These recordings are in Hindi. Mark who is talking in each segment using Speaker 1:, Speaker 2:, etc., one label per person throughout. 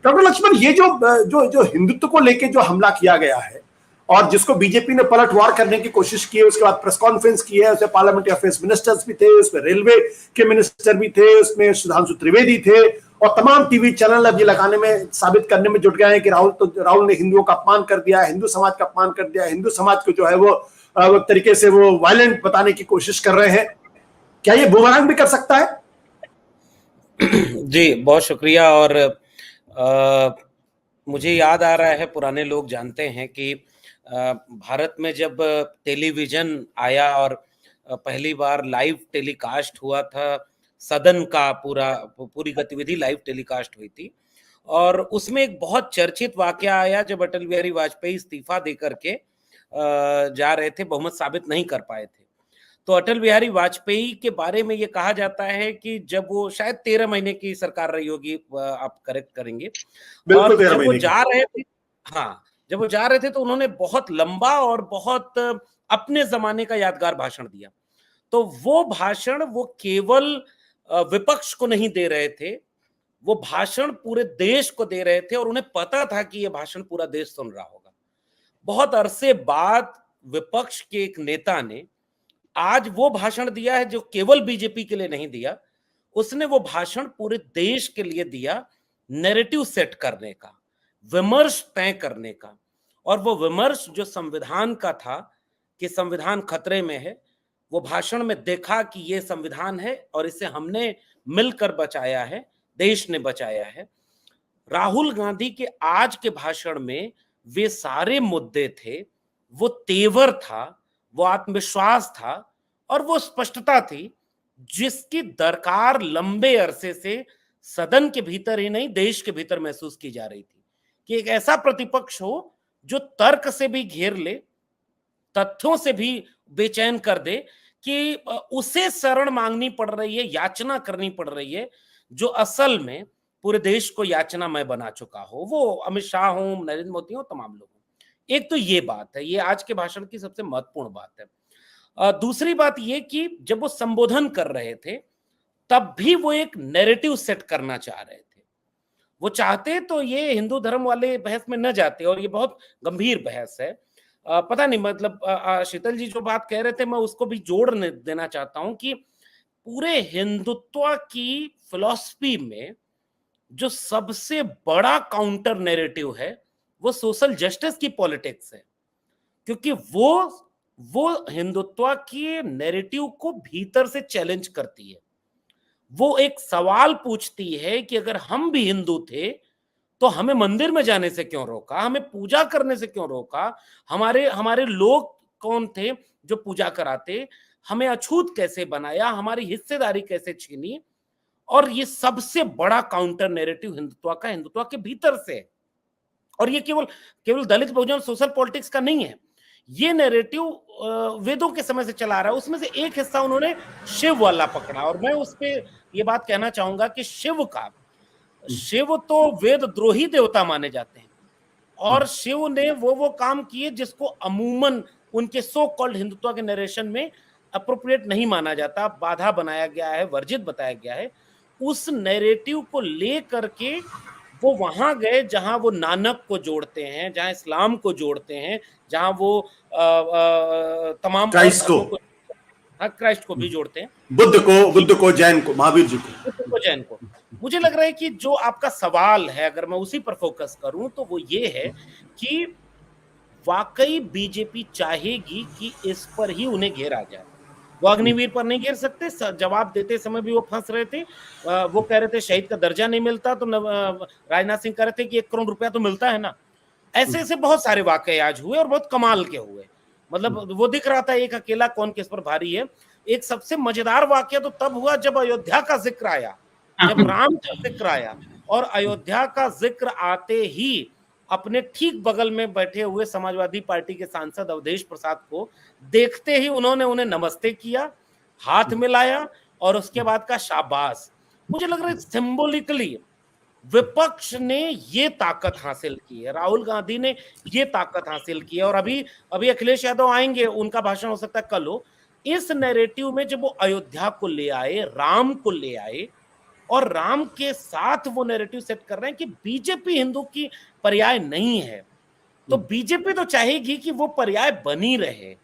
Speaker 1: डॉक्टर लक्ष्मण, ये जो जो जो हिंदुत्व को लेके जो हमला किया गया है और जिसको बीजेपी ने पलटवार करने की कोशिश की है, उसके बाद प्रेस कॉन्फ्रेंस की है, उसमें पार्लियामेंट्री अफेयर्स मिनिस्टर्स भी थे, उसमें रेलवे के मिनिस्टर भी थे, उसमें सुधांशु त्रिवेदी थे, और तमाम टीवी चैनल अब ये लगाने में, साबित करने में जुट गए हैं कि राहुल ने हिंदुओं का अपमान कर दिया, हिंदू समाज का अपमान कर दिया, हिंदू समाज को जो है वो तरीके से वो वायलेंट बताने की कोशिश कर रहे हैं। क्या ये बुमरांग भी कर सकता है?
Speaker 2: जी बहुत शुक्रिया। और मुझे याद आ रहा है, पुराने लोग जानते हैं कि भारत में जब टेलीविजन आया और पहली बार लाइव टेलीकास्ट हुआ था, सदन का पूरी गतिविधि लाइव टेलीकास्ट हुई थी, और उसमें एक बहुत चर्चित वाकया आया जब अटल बिहारी वाजपेयी इस्तीफा देकर के जा रहे थे, बहुमत साबित नहीं कर पाए थे। तो अटल बिहारी वाजपेयी के बारे में ये कहा जाता है कि जब वो शायद 13 महीने की सरकार रही होगी, आप करेक्ट करेंगे, और जब वो जा रहे थे, हाँ, जब वो जा रहे थे तो उन्होंने बहुत लंबा और बहुत अपने जमाने का यादगार भाषण दिया। तो वो भाषण वो केवल विपक्ष को नहीं दे रहे थे, वो भाषण पूरे देश को दे रहे थे, और उन्हें पता था कि ये भाषण पूरा देश सुन रहा होगा। बहुत अरसे बाद विपक्ष के एक नेता ने आज वो भाषण दिया है जो केवल बीजेपी के लिए नहीं दिया, उसने वो भाषण पूरे देश के लिए दिया, नैरेटिव सेट करने का, विमर्श तय करने का। और वो विमर्श जो संविधान का था कि संविधान खतरे में है, वो भाषण में देखा कि ये संविधान है और इसे हमने मिलकर बचाया है, देश ने बचाया है। राहुल गांधी के आज के भाषण में वे सारे मुद्दे थे, वो तेवर था, वो आत्मविश्वास था, और वो स्पष्टता थी जिसकी दरकार लंबे अरसे से सदन के भीतर ही नहीं, देश के भीतर महसूस की जा रही थी कि एक ऐसा प्रतिपक्ष हो जो तर्क से भी घेर ले, तथ्यों से भी बेचैन कर दे, कि उसे शरण मांगनी पड़ रही है, याचना करनी पड़ रही है, जो असल में पूरे देश को याचना में बना चुका हो, वो अमित शाह हो, नरेंद्र मोदी हो, तमाम लोग हो। एक तो ये बात है, ये आज के भाषण की सबसे महत्वपूर्ण बात है। दूसरी बात ये कि जब वो संबोधन कर रहे थे तब भी वो एक नैरेटिव सेट करना चाह रहे थे। वो चाहते तो ये हिंदू धर्म वाले बहस में न जाते, और ये बहुत गंभीर बहस है। पता नहीं, मतलब शीतल जी जो बात कह रहे थे मैं उसको भी जोड़ देना चाहता हूं कि पूरे हिंदुत्व की फिलॉसफी में जो सबसे बड़ा काउंटर नैरेटिव है वो सोशल जस्टिस की पॉलिटिक्स है, क्योंकि वो हिंदुत्व के नैरेटिव को भीतर से चैलेंज करती है। वो एक सवाल पूछती है कि अगर हम भी हिंदू थे तो हमें मंदिर में जाने से क्यों रोका, हमें पूजा करने से क्यों रोका, हमारे हमारे लोग कौन थे जो पूजा कराते, हमें अछूत कैसे बनाया, हमारी हिस्सेदारी कैसे छीनी। और ये सबसे बड़ा काउंटर नैरेटिव हिंदुत्व के भीतर से, और ये केवल केवल दलित बहुजन सोशल पॉलिटिक्स का नहीं है, ये नैरेटिव वेदों के समय से चला रहा है। उसमें से एक हिस्सा उन्होंने शिव वाला पकड़ा, और मैं उस पे ये बात कहना चाहूंगा कि शिव तो वेद द्रोही देवता माने जाते हैं, और शिव ने वो काम किए जिसको अमूमन उनके सो कॉल्ड हिंदुत्व के नरेशन में अप्रोप्रिएट नहीं माना जाता, बाधा बनाया गया है, वर्जित बताया गया है। उस नैरेटिव को ले करके वो वहां गए जहां वो नानक को जोड़ते हैं, जहां इस्लाम को जोड़ते हैं, जहां वो तमाम
Speaker 1: क्राइस्ट
Speaker 2: को भी जोड़ते हैं,
Speaker 1: बुद्ध को, जैन को, महावीर जी को,
Speaker 2: जैन को। मुझे लग रहा है कि जो आपका सवाल है, अगर मैं उसी पर फोकस करूं तो वो ये है कि वाकई बीजेपी चाहेगी कि इस पर ही उन्हें घेरा जाए। वो अग्निवीर पर नहीं घेर सकते, जवाब देते समय भी वो फंस रहे थे। वो कह रहे थे शहीद का दर्जा नहीं मिलता, तो राजनाथ सिंह कह रहे थे कि 1 करोड़ रुपया तो मिलता है ना। ऐसे ऐसे बहुत सारे वाकये आज हुए और बहुत कमाल के हुए, मतलब वो दिख रहा था एक अकेला कौन किस पर भारी है। एक सबसे मजेदार वाकया तो तब हुआ जब अयोध्या का जिक्र आया, जब राम का जिक्र आया, और अयोध्या का जिक्र आते ही अपने ठीक बगल में बैठे हुए समाजवादी पार्टी के सांसद अवधेश प्रसाद को देखते ही उन्होंने उन्हें नमस्ते किया, हाथ मिलाया, और उसके बाद का शाबाश। मुझे लग रहा है सिंबॉलिकली विपक्ष ने ये ताकत हासिल की है, राहुल गांधी ने ये ताकत हासिल की है। और अभी अखिलेश यादव आएंगे, उनका भाषण हो सकता है कल हो। इस नैरेटिव में जब वो अयोध्या को ले आए, राम को ले आए, और राम के साथ वो नैरेटिव सेट कर रहे हैं कि बीजेपी हिंदू की पर्याय नहीं है। तो बीजेपी तो चाहेगी कि वो पर्याय बनी रहे,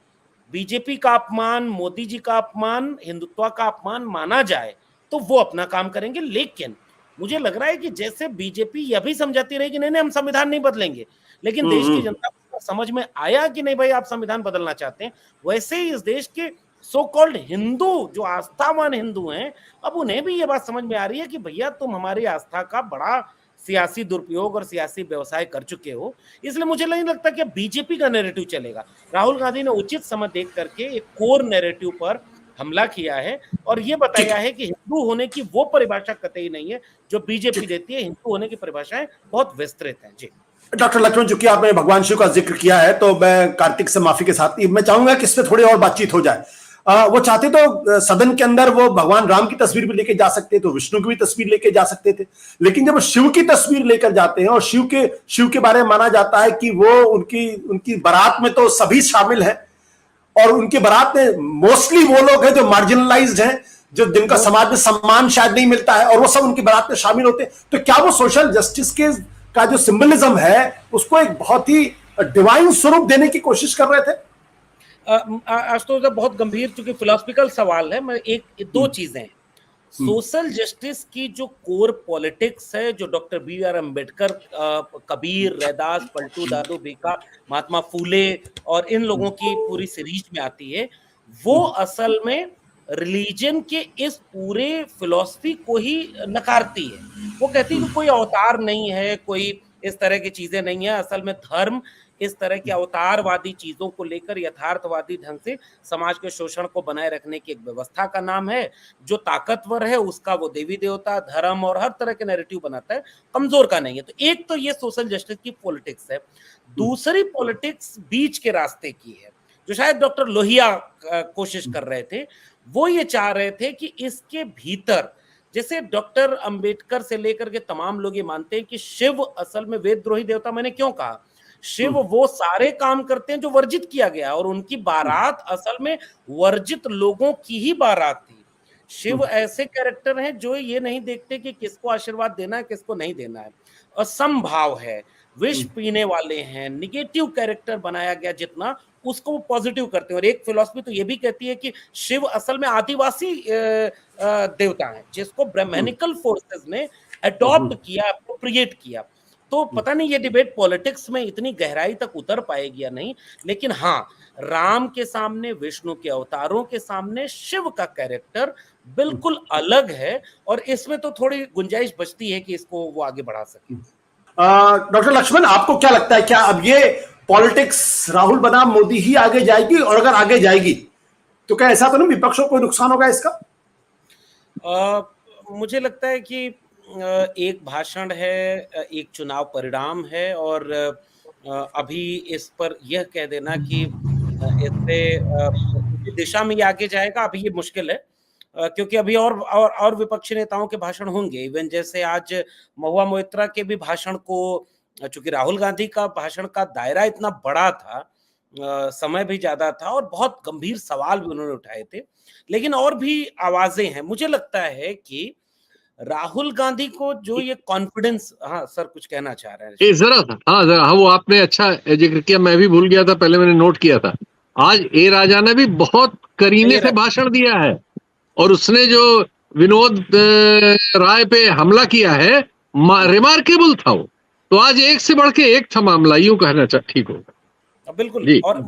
Speaker 2: बीजेपी का अपमान, मोदी जी का अपमान, हिंदुत्व का अपमान माना जाए तो वो अपना काम करेंगे। लेकिन मुझे लग रहा है कि जैसे बीजेपी यह भी समझाती रहेगी नहीं नहीं हम संविधान नहीं बदलेंगे, लेकिन देश की जनता को समझ में आया कि नहीं भाई आप संविधान बदलना चाहते हैं, वैसे ही इस देश के सो कॉल्ड हिंदू जो आस्थावान हिंदू हैं, अब उन्हें भी ये बात समझ में आ रही है कि भैया तुम हमारी आस्था का बड़ा सियासी दुरुपयोग और सियासी व्यवसाय कर चुके हो। इसलिए मुझे नहीं लगता कि बीजेपी का नैरेटिव चलेगा। राहुल गांधी ने उचित समय देख करके एक कोर नैरेटिव पर हमला किया है और ये बताया है कि हिंदू होने की वो परिभाषा कतई नहीं है जो बीजेपी देती है। हिंदू होने की परिभाषाएं बहुत विस्तृत हैं। जी
Speaker 1: डॉक्टर लक्ष्मण, चूंकि आपने भगवान शिव का जिक्र किया है तो मैं कार्तिक से माफी के साथ मैं चाहूंगा कि इस पे थोड़ी और बातचीत हो जाए। वो चाहते तो सदन के अंदर वो भगवान राम की तस्वीर भी लेके जा सकते, तो विष्णु की भी तस्वीर लेके जा सकते थे, लेकिन जब वो शिव की तस्वीर लेकर जाते हैं और शिव के बारे में माना जाता है कि वो उनकी बारात में तो सभी शामिल हैं और उनकी बारात में मोस्टली वो लोग हैं जो मार्जिनलाइज्ड हैं, जो जिनका समाज में सम्मान शायद नहीं मिलता है, और वो सब उनकी बारात में शामिल होते हैं। तो क्या वो सोशल जस्टिस के का जो सिंबलिज्म है उसको एक बहुत ही डिवाइन स्वरूप देने की कोशिश कर रहे थे?
Speaker 2: आज तो बहुत गंभीर चूंकि फिलोसफिकल सवाल है, मैं एक दो चीजें, सोशल जस्टिस की जो कोर पॉलिटिक्स है जो डॉक्टर बी.आर. अम्बेडकर, कबीर, रैदास, पलटू दादू बेका, महात्मा फूले और इन लोगों की पूरी सीरीज में आती है, वो असल में रिलीजन के इस पूरे फिलॉसफी को ही नकारती है। वो कहती है कि कोई अवतार नहीं है, कोई इस तरह की चीजें नहीं है। असल में धर्म इस तरह की अवतारवादी चीजों को लेकर यथार्थवादी ढंग से समाज के शोषण को बनाए रखने की एक व्यवस्था का नाम है। जो ताकतवर है उसका वो देवी देवता, धर्म और हर तरह के नैरेटिव बनाता है, कमजोर का नहीं है। तो एक तो ये सोशल जस्टिस की पॉलिटिक्स है। दूसरी पॉलिटिक्स बीच के रास्ते की है जो शायद डॉक्टर लोहिया कोशिश कर रहे थे। वो ये चाह रहे थे कि इसके भीतर, जैसे डॉक्टर अंबेडकर से लेकर के तमाम लोग ये मानते हैं कि शिव असल में वेदद्रोही देवता। मैंने क्यों कहा? शिव वो सारे काम करते हैं जो वर्जित किया गया, और उनकी बारात असल में वर्जित लोगों की ही बारात थी। शिव ऐसे कैरेक्टर हैं जो ये नहीं देखते कि किसको आशीर्वाद देना है किसको नहीं देना है, असंभाव है, विष पीने वाले हैं, निगेटिव कैरेक्टर बनाया गया जितना उसको वो पॉजिटिव करते हैं। और एक फिलॉसफी तो ये भी कहती है कि शिव असल में आदिवासी देवता है जिसको ब्राह्मणिकल फोर्सेस ने अडॉप्ट किया, अप्रोप्रिएट किया। तो पता नहीं ये डिबेट पॉलिटिक्स में इतनी गहराई तक उतर पाएगी या नहीं, लेकिन हाँ, राम के सामने, विष्णु के अवतारों के सामने शिव का कैरेक्टर बिल्कुल अलग है और इसमें तो थोड़ी गुंजाइश बचती है कि इसको वो आगे बढ़ा सके।
Speaker 1: डॉक्टर लक्ष्मण, आपको क्या लगता है, क्या अब ये पॉलिटिक्स राहुल बनाम मोदी ही आगे जाएगी? और अगर आगे जाएगी तो क्या ऐसा तो नहीं विपक्षों को नुकसान होगा इसका?
Speaker 2: मुझे लगता है कि एक भाषण है, एक चुनाव परिणाम है, और अभी इस पर यह कह देना कि इससे इसी दिशा में ये आगे जाएगा, अभी ये मुश्किल है। क्योंकि अभी और विपक्षी नेताओं के भाषण होंगे। इवन जैसे आज महुआ मोइत्रा के भी भाषण को, चूंकि राहुल गांधी का भाषण का दायरा इतना बड़ा था, समय भी ज्यादा था और बहुत गंभीर सवाल भी उन्होंने उठाए थे, लेकिन और भी आवाजें हैं। मुझे लगता है कि राहुल गांधी को जो ये कॉन्फिडेंस, हाँ सर कुछ कहना चाह रहे हैं?
Speaker 3: जरा था, हाँ वो आपने अच्छा जिक्र किया, मैं भी भूल गया था, पहले मैंने नोट किया था। आज ए राजा ने भी बहुत करीने से भाषण दिया है और उसने जो विनोद राय पे हमला किया है रिमार्केबल था वो। तो आज एक से बढ़ के एक था मामला, यूं कहना ठीक होगा।
Speaker 2: बिल्कुल। और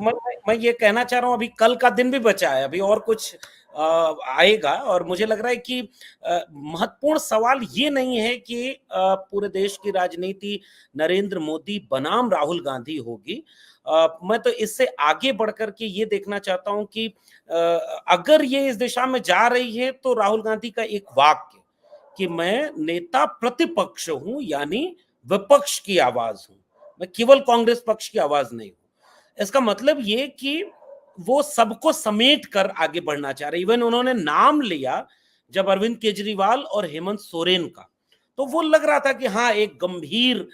Speaker 2: मैं ये कहना चाह रहा हूं, अभी कल का दिन भी बचा है, अभी और कुछ आएगा, और मुझे लग रहा है कि महत्वपूर्ण सवाल ये नहीं है कि पूरे देश की राजनीति नरेंद्र मोदी बनाम राहुल गांधी होगी। मैं तो इससे आगे बढ़कर के ये देखना चाहता हूं कि अगर ये इस दिशा में जा रही है तो राहुल गांधी का एक वाक्य कि मैं नेता प्रतिपक्ष हूं, यानी विपक्ष की आवाज हूं, मैं केवल कांग्रेस पक्ष की आवाज नहीं हूं। इसका मतलब ये कि वो सबको समेट कर आगे बढ़ना चाह रहे। इवन उन्होंने नाम लिया जब अरविंद केजरीवाल और हेमंत सोरेन का, तो वो लग रहा था कि हाँ, एक गंभीर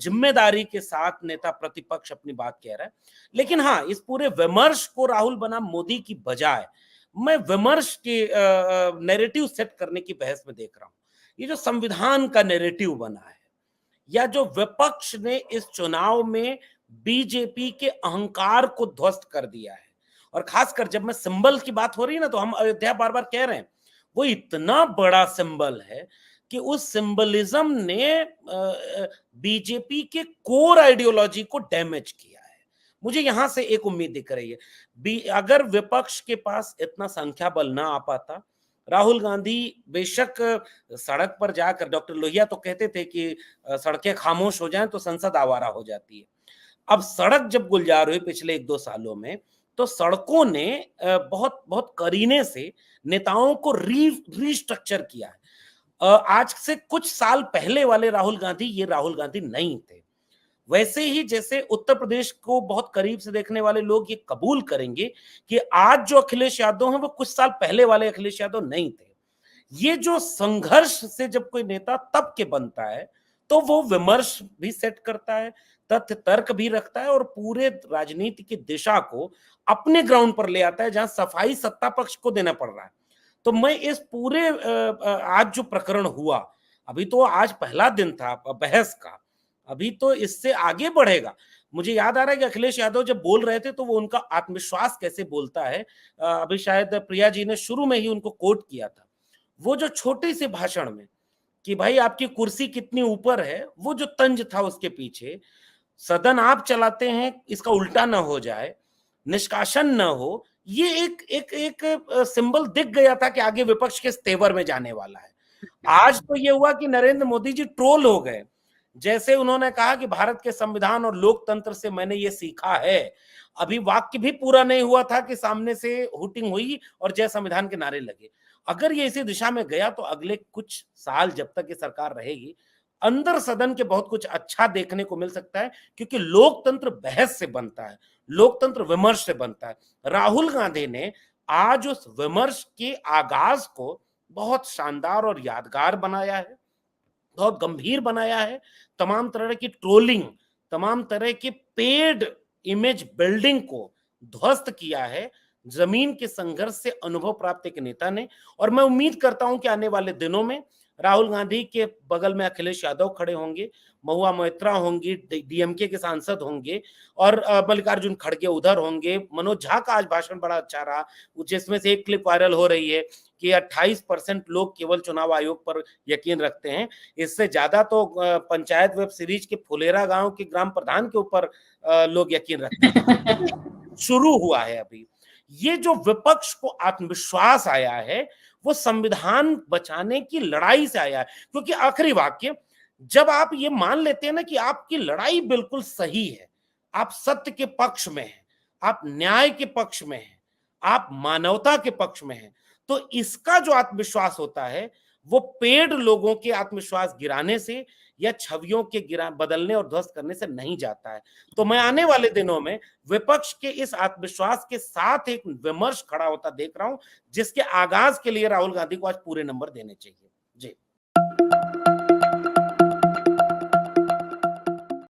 Speaker 2: जिम्मेदारी के साथ नेता प्रतिपक्ष अपनी बात कह रहा है। लेकिन हाँ, इस पूरे विमर्श को राहुल बनाम मोदी की बजाय मैं विमर्श के नैरेटिव सेट करने की बहस में देख रहा हूं। ये जो संविधान का नैरेटिव बना है, या जो विपक्ष ने इस चुनाव में बीजेपी के अहंकार को ध्वस्त कर दिया है, और खासकर जब मैं सिंबल की बात हो रही है ना, तो हम अयोध्या बार बार कह रहे हैं, वो इतना बड़ा सिंबल है कि उस सिंबलिज्म ने बीजेपी के कोर आइडियोलॉजी को डैमेज किया है। मुझे यहां से एक उम्मीद दिख रही है, अगर विपक्ष के पास इतना संख्या बल ना आ पाता, राहुल गांधी बेशक सड़क पर जाकर, डॉक्टर लोहिया तो कहते थे कि सड़कें खामोश हो जाएं तो संसद आवारा हो जाती है। अब सड़क जब गुलजार हुई पिछले 1-2 सालों में, तो सड़कों ने बहुत बहुत करीने से नेताओं को रीस्ट्रक्चर किया है। आज से कुछ साल पहले वाले राहुल गांधी ये राहुल गांधी नहीं थे। वैसे ही जैसे उत्तर प्रदेश को बहुत करीब से देखने वाले लोग ये कबूल करेंगे कि आज जो अखिलेश यादव हैं वो कुछ साल पहले वाले अखिलेश यादव नहीं थे। ये जो संघर्ष से जब कोई नेता तब के बनता है, तो वो विमर्श भी सेट करता है, तथ्य तर्क भी रखता है, और पूरे राजनीति की दिशा को अपने ग्राउंड पर ले आता है, जहां सफाई सत्ता पक्ष को देना पड़ रहा है। तो मैं इस पूरे आज जो प्रकरण हुआ, अभी तो आज पहला दिन था बहस का, अभी तो इससे आगे बढ़ेगा। मुझे याद आ रहा है कि अखिलेश यादव जब बोल रहे थे तो वो उनका आत्मविश्वास कैसे बोलता है, अभी शायद प्रिया जी ने शुरू में ही उनको कोट किया था। वो जो छोटे से भाषण में कि भाई आपकी कुर्सी कितनी ऊपर है, वो जो तंज था उसके पीछे, सदन आप चलाते हैं इसका उल्टा ना हो जाए, निष्कासन न हो, ये एक सिंबल दिख गया था कि आगे विपक्ष के तेवर में जाने वाला है। आज तो ये हुआ कि नरेंद्र मोदी जी ट्रोल हो गए, जैसे उन्होंने कहा कि भारत के संविधान और लोकतंत्र से मैंने ये सीखा है। अभी वाक्य भी पूरा नहीं हुआ था कि सामने से हुटिंग हुई और जय संविधान के नारे लगे। अगर ये इसी दिशा में गया तो अगले कुछ साल जब तक ये सरकार रहेगी, अंदर सदन के बहुत कुछ अच्छा देखने को मिल सकता है, क्योंकि लोकतंत्र बहस से बनता है, लोकतंत्र विमर्श से बनता है। राहुल गांधी ने आज उस विमर्श के आगाज को बहुत शानदार और यादगार बनाया है, बहुत गंभीर बनाया है। तमाम तरह की ट्रोलिंग, तमाम तरह की पेड इमेज बिल्डिंग को ध्वस्त किया है जमीन के संघर्ष से अनुभव प्राप्त एक नेता ने। और मैं उम्मीद करता हूं कि आने वाले दिनों में राहुल गांधी के बगल में अखिलेश यादव खड़े होंगे, महुआ मोइत्रा होंगी, डीएमके के सांसद होंगे, और मल्लिकार्जुन खड़गे उधर होंगे। मनोज झा का आज भाषण बड़ा अच्छा रहा, जिसमें से एक क्लिप वायरल हो रही है कि 28% लोग केवल चुनाव आयोग पर यकीन रखते हैं। इससे ज्यादा तो पंचायत वेब सीरीज के फुलेरा गांव के ग्राम प्रधान के ऊपर लोग यकीन रखते हैं। शुरू हुआ है अभी। ये जो विपक्ष को आत्मविश्वास आया है, वो संविधान बचाने की लड़ाई से आया है। क्योंकि आखिरी वाक्य, जब आप ये मान लेते हैं ना कि आपकी लड़ाई बिल्कुल सही है, आप सत्य के पक्ष में हैं, आप न्याय के पक्ष में हैं, आप मानवता के पक्ष में हैं, तो इसका जो आत्मविश्वास होता है वो पेड़ लोगों के आत्मविश्वास गिराने से या छवियों के बदलने और ध्वस्त करने से नहीं जाता है। तो मैं आने वाले दिनों में विपक्ष के इस आत्मविश्वास के साथ एक विमर्श खड़ा होता देख रहा हूं, जिसके आगाज के लिए राहुल गांधी को आज पूरे नंबर देने चाहिए। जी।